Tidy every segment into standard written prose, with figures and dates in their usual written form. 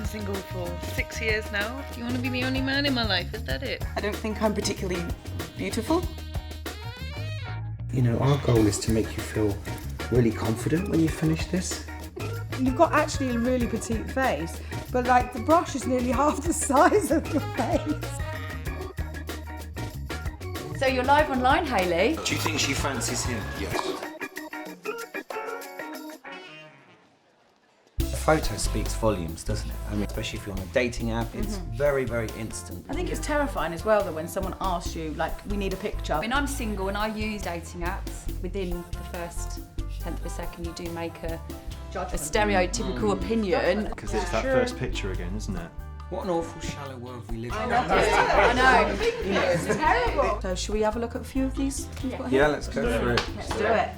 single for 6 years now. Do you want to be the only man in my life? Is that it? I don't think I'm particularly beautiful. You know, our goal is to make you feel really confident when you finish this. You've got actually a really petite face, but like the brush is nearly half the size of your face. So you're live online, Hayley? Do you think she fancies him? Yes. A photo speaks volumes, doesn't it? I mean, especially if you're on a dating app, it's very, very instant. I think it's terrifying as well that when someone asks you, like, we need a picture. I mean, I'm single and I use dating apps. Within the first tenth of a second, you do make a stereotypical opinion. Because it's that first picture again, isn't it? What an awful shallow world we live in. I know. It's terrible. So should we have a look at a few of these? Yeah, let's go for it. Let's do it.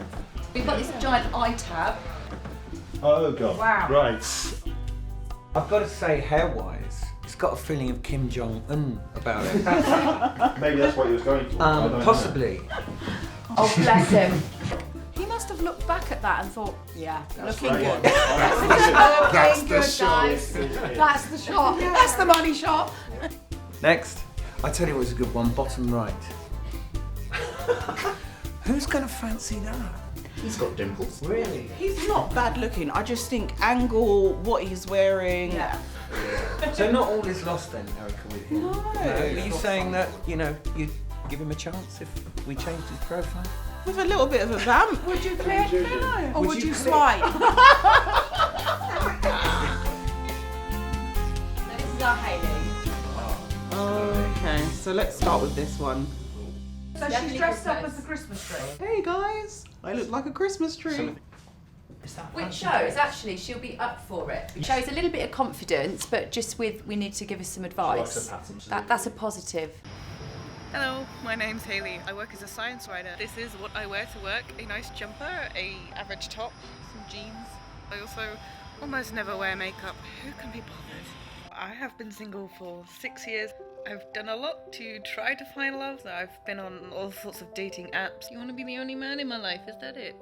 We've got this giant eye tab. Oh god. Wow. Right. I've got to say, hair-wise, it's got a feeling of Kim Jong-un about it. Maybe that's what he was going for. Possibly. Oh, bless him. He must have looked back at that and thought, yeah, looking right. good. That's the shot. That's the shot. That's the money shot. Next, I tell you what's a good one, bottom right. Who's going to fancy that? He's got dimples. Really? He's not bad looking. I just think angle, what he's wearing. Yeah. So not all is lost then, Erica, with him? No. Are you saying that, you know, you'd give him a chance if we changed his profile? With a little bit of a vamp. Would you click? Or would you swipe? This is our Hayley. Okay, so let's start with this one. So she's dressed up as a Christmas tree. Hey guys, I look like a Christmas tree. Which shows, actually, she'll be up for it. It shows a little bit of confidence, but just with, we need to give us some advice. That's a positive. Hello, my name's Hayley. I work as a science writer. This is what I wear to work. A nice jumper, a average top, some jeans. I also almost never wear makeup. Who can be bothered? I have been single for 6 years. I've done a lot to try to find love. I've been on all sorts of dating apps. You want to be the only man in my life, is that it?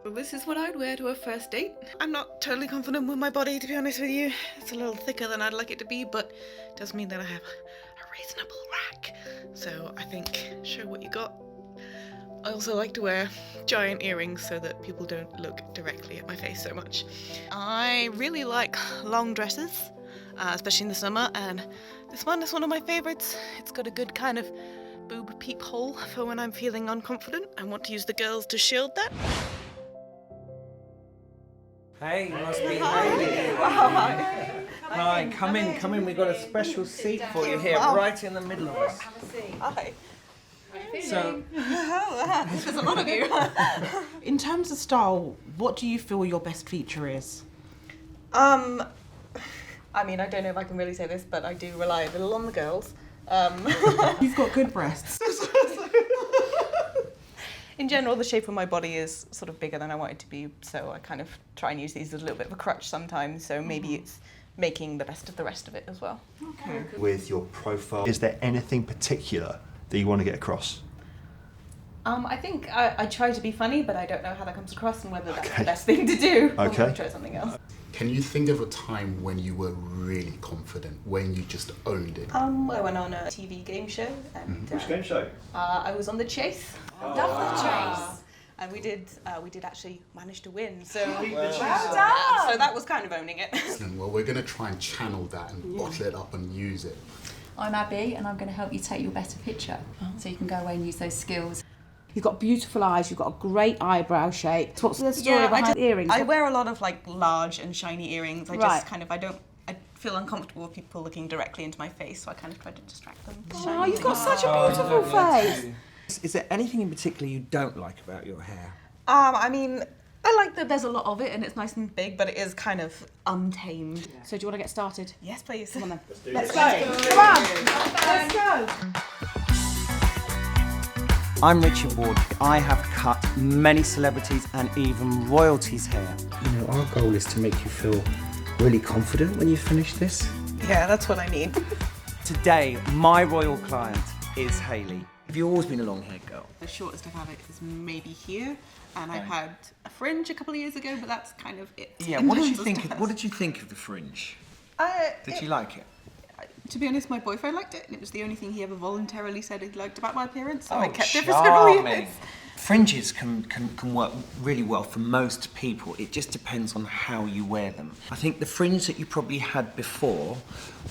Well, this is what I'd wear to a first date. I'm not totally confident with my body, to be honest with you. It's a little thicker than I'd like it to be, but it does mean that I have a reasonable rack. So I think, show what you got. I also like to wear giant earrings so that people don't look directly at my face so much. I really like long dresses, especially in the summer, and this one is one of my favorites. It's got a good kind of boob peephole for when I'm feeling unconfident and want to use the girls to shield that. Hey, you must be Hayley. Hi, come in. We've got a special seat for you here, right in the middle of us. Hi. So, There's a lot of you. In terms of style, what do you feel your best feature is? I mean, I don't know if I can really say this, but I do rely a little on the girls. You've got good breasts. In general, the shape of my body is sort of bigger than I want it to be, so I kind of try and use these as a little bit of a crutch sometimes, so maybe it's making the best of the rest of it as well. Okay. With your profile, is there anything particular that you want to get across? I think I try to be funny, but I don't know how that comes across and whether that's the best thing to do. Okay. I'll try something else. Can you think of a time when you were really confident, when you just owned it? I went on a TV game show, and Which game show? I was on The Chase. Love the chase. And we did actually manage to win, so Well done. so that was kind of owning it. Excellent. Well, we're going to try and channel that and bottle it up and use it. I'm Abby, and I'm going to help you take your better picture, so you can go away and use those skills. You've got beautiful eyes, you've got a great eyebrow shape. What's the story behind the earrings? I wear a lot of like large and shiny earrings. I just Right. kind of, I feel uncomfortable with people looking directly into my face, so I kind of try to distract them. Oh, you've got such a beautiful face. Is there anything in particular you don't like about your hair? I mean, I like that there's a lot of it and it's nice and big, but it is kind of untamed. So do you want to get started? Yes, please. Come on then. Let's go. Come on. Let's go. I'm Richard Ward. I have cut many celebrities and even royalties' hair. You know, our goal is to make you feel really confident when you finish this. Yeah, that's what I need. Today, my royal client is Hayley. Have you always been a long-haired girl? The shortest I've had it is maybe here, and I've had a fringe a couple of years ago, but that's kind of it. Yeah. What did you think? What did you think of the fringe? Did you like it? To be honest, my boyfriend liked it, and it was the only thing he ever voluntarily said he liked about my appearance, so Oh, I kept it for several years. Fringes can work really well for most people. It just depends on how you wear them. I think the fringe that you probably had before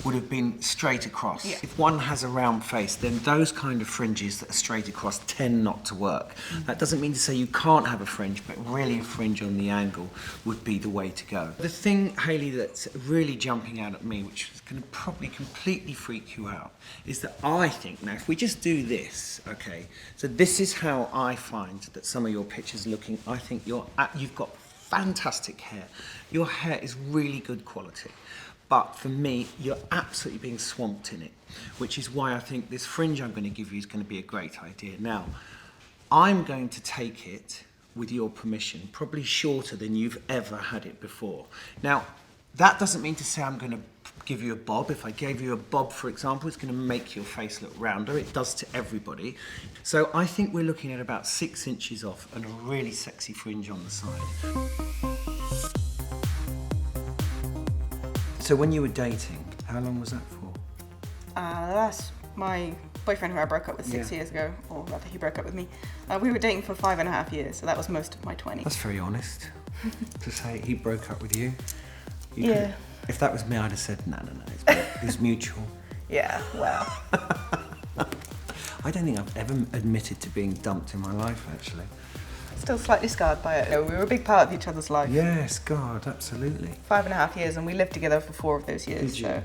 would have been straight across. Yeah. If one has a round face, then those kind of fringes that are straight across tend not to work. That doesn't mean to say you can't have a fringe, but really a fringe on the angle would be the way to go. The thing, Hayley, that's really jumping out at me, which is going to probably completely freak you out, is that I think, now if we just do this, okay, so this is how I find that some of your pictures are looking. I think you've got fantastic hair. Your hair is really good quality. But for me, you're absolutely being swamped in it, which is why I think this fringe I'm going to give you is going to be a great idea. Now, I'm going to take it, with your permission, probably shorter than you've ever had it before. Now, that doesn't mean to say I'm going to give you a bob. If I gave you a bob, for example, it's going to make your face look rounder. It does to everybody. So I think we're looking at about 6 inches off and a really sexy fringe on the side. So when you were dating, how long was that for? That's my boyfriend who I broke up with 6 years ago, or rather he broke up with me. We were dating for 5.5 years, so that was most of my 20s. That's very honest to say he broke up with you. Yeah. If that was me, I'd have said, no, it was mutual. Yeah, well. I don't think I've ever admitted to being dumped in my life, actually. Still slightly scarred by it. No, we were a big part of each other's life. Yes, God, absolutely. 5.5 years, and we lived together for 4 of those years. Did you? So.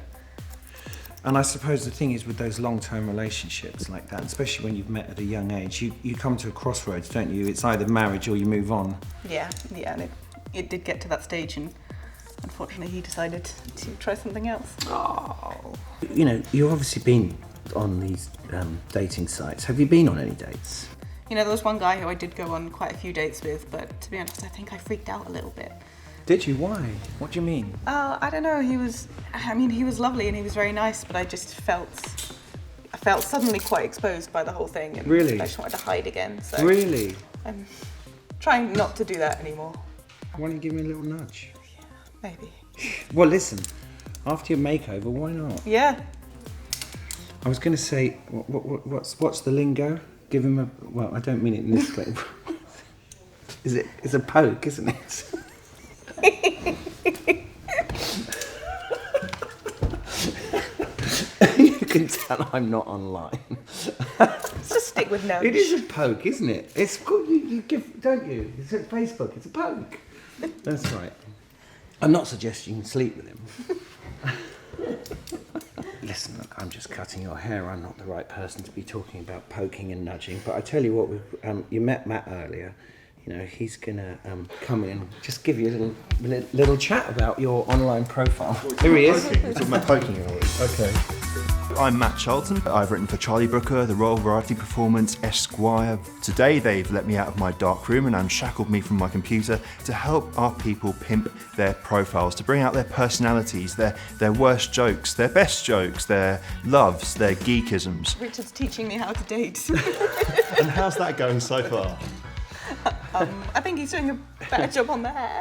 And I suppose the thing is with those long-term relationships like that, especially when you've met at a young age, you come to a crossroads, don't you? It's either marriage or you move on. Yeah, and it did get to that stage, and unfortunately he decided to try something else. Oh. You know, you've obviously been on these dating sites. Have you been on any dates? You know, there was one guy who I did go on quite a few dates with, but to be honest, I think I freaked out a little bit. Did you? Why? What do you mean? I don't know, he was lovely and he was very nice, but I felt suddenly quite exposed by the whole thing, and Really? I just wanted to hide again, so Really? I'm trying not to do that anymore. Why don't you give me a little nudge? Maybe. Well, listen, after your makeover, why not? Yeah. I was going to say, what's the lingo? Give him a, well, I don't mean it in this way. It's a poke, isn't it? You can tell I'm not online. Let's just stick with no. It is a poke, isn't it? It's good. You give, don't you? It's at Facebook. It's a poke. That's right. I'm not suggesting you sleep with him. Listen, look, I'm just cutting your hair. I'm not the right person to be talking about poking and nudging. But I tell you what, you met Matt earlier. You know, he's gonna come in and just give you a little chat about your online profile. Here he is. We're talking about poking already. Okay. I'm Matt Charlton. I've written for Charlie Brooker, The Royal Variety Performance, Esquire. Today they've let me out of my dark room and unshackled me from my computer to help our people pimp their profiles, to bring out their personalities, their worst jokes, their best jokes, their loves, their geekisms. Richard's teaching me how to date. And how's that going so far? I think he's doing a better job on the hair.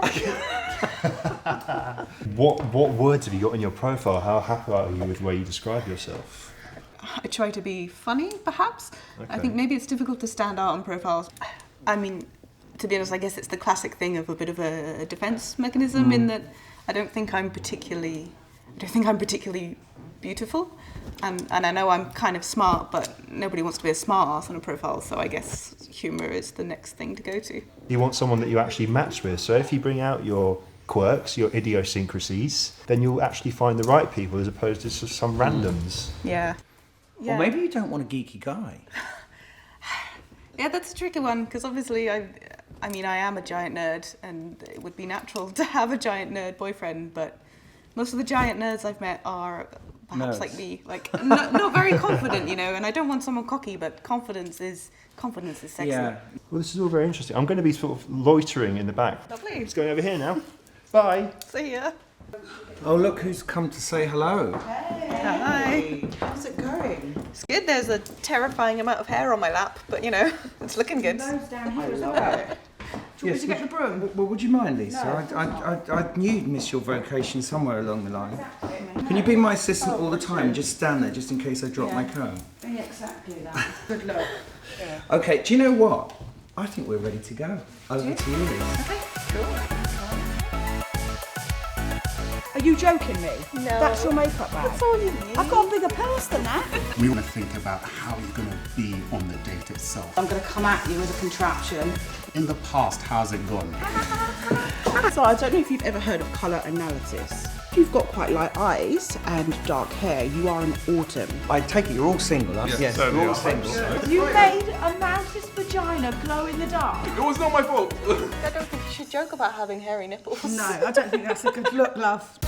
What words have you got in your profile? How happy are you with the way you describe yourself? I try to be funny, perhaps. Okay. I think maybe it's difficult to stand out on profiles. I mean, to be honest, I guess it's the classic thing of a bit of a defense mechanism in that I don't think I'm particularly beautiful. And I know I'm kind of smart, but nobody wants to be a smart ass on a profile, so I guess humour is the next thing to go to. You want someone that you actually match with. So if you bring out your quirks, your idiosyncrasies, then you'll actually find the right people as opposed to some randoms. Yeah. Or maybe you don't want a geeky guy. Yeah, that's a tricky one, because obviously I am a giant nerd, and it would be natural to have a giant nerd boyfriend, but most of the giant nerds I've met are perhaps Nerds. like me, not very confident, you know, and I don't want someone cocky, but confidence is sexy. Yeah. Well, this is all very interesting. I'm going to be sort of loitering in the back. Lovely. It's going over here now. Bye. See ya. Oh, look who's come to say hello. Hi. How's it going? It's good. There's a terrifying amount of hair on my lap, but you know, it's looking good. Nose down here as well. Do you want me to get the broom? Well, would you mind, Lisa? I knew you'd miss your vocation somewhere along the line. Can you be my assistant all the time? Just stand there, just in case I drop my comb. Yeah, exactly that. Good luck. Okay, do you know what? I think we're ready to go. Over to you, Lisa. Okay, cool. Are you joking me? No. That's your makeup bag? That's all you need. I've got a bigger purse than that. We want to think about how you're going to be on the date itself. I'm going to come at you with a contraption. In the past, how's it gone? So I don't know if you've ever heard of colour analysis. You've got quite light eyes and dark hair. You are an autumn. I take it you're all single, huh? Yes, you're all single. You made a mouse's vagina glow in the dark. It was not my fault. I don't think you should joke about having hairy nipples. No, I don't think that's a good look, love.